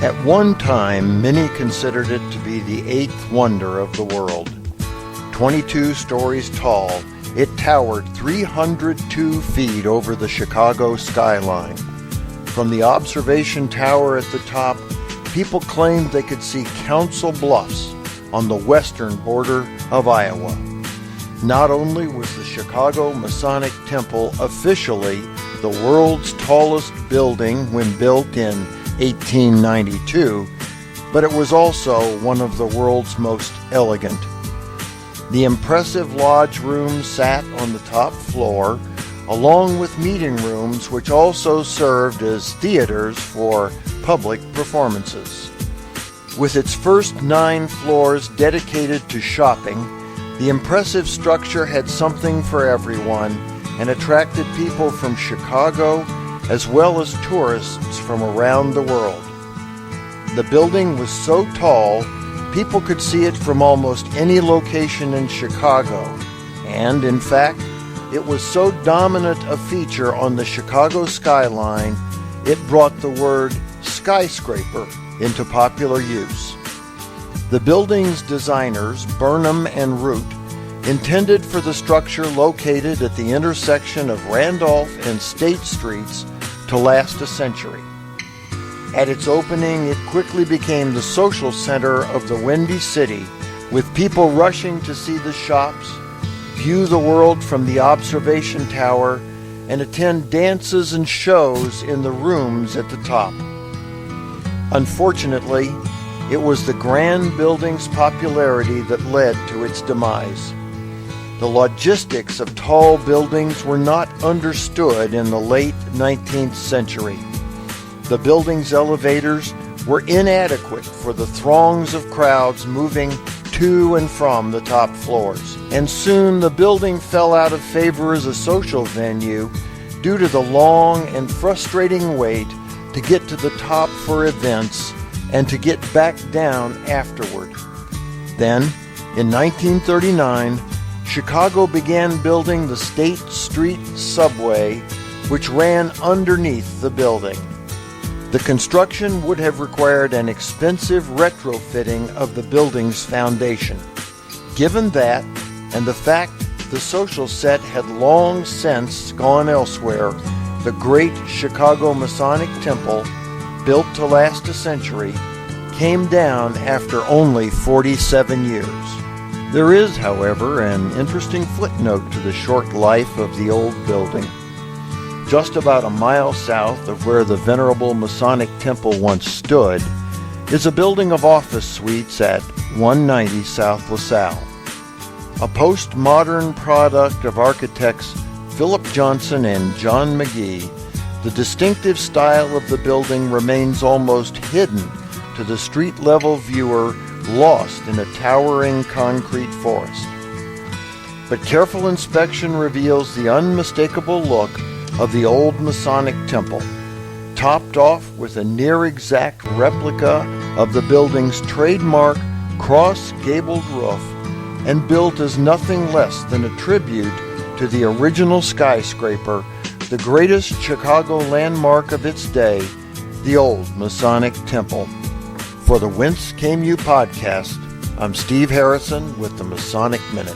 At one time, many considered it to be the eighth wonder of the world. 22 stories tall, it towered 302 feet over the Chicago skyline. From the observation tower at the top, people claimed they could see Council Bluffs on the western border of Iowa. Not only was the Chicago Masonic Temple officially the world's tallest building when built in 1892, but it was also one of the world's most elegant. The impressive lodge rooms sat on the top floor, along with meeting rooms which also served as theaters for public performances. With its first 9 floors dedicated to shopping, the impressive structure had something for everyone and attracted people from Chicago as well as tourists from around the world. The building was so tall, people could see it from almost any location in Chicago, and in fact, it was so dominant a feature on the Chicago skyline, it brought the word skyscraper into popular use. The building's designers, Burnham and Root, intended for the structure located at the intersection of Randolph and State Streets to last a century. At its opening, it quickly became the social center of the Windy City, with people rushing to see the shops, view the world from the observation tower, and attend dances and shows in the rooms at the top. Unfortunately, it was the grand building's popularity that led to its demise. The logistics of tall buildings were not understood in the late 19th century. The building's elevators were inadequate for the throngs of crowds moving to and from the top floors, and soon the building fell out of favor as a social venue due to the long and frustrating wait to get to the top for events and to get back down afterward. Then, in 1939, Chicago began building the State Street subway, which ran underneath the building. The construction would have required an expensive retrofitting of the building's foundation. Given that, and the fact the social set had long since gone elsewhere, the great Chicago Masonic Temple, built to last a century, came down after only 47 years. There is, however, an interesting footnote to the short life of the old building. Just about a mile south of where the venerable Masonic Temple once stood is a building of office suites at 190 South LaSalle. A postmodern product of architects Philip Johnson and John McGee, the distinctive style of the building remains almost hidden to the street-level viewer lost in a towering concrete forest. But careful inspection reveals the unmistakable look of the old Masonic Temple, topped off with a near-exact replica of the building's trademark cross-gabled roof and built as nothing less than a tribute to the original skyscraper, the greatest Chicago landmark of its day, the old Masonic Temple. For the Whence Came You podcast, I'm Steve Harrison with the Masonic Minute.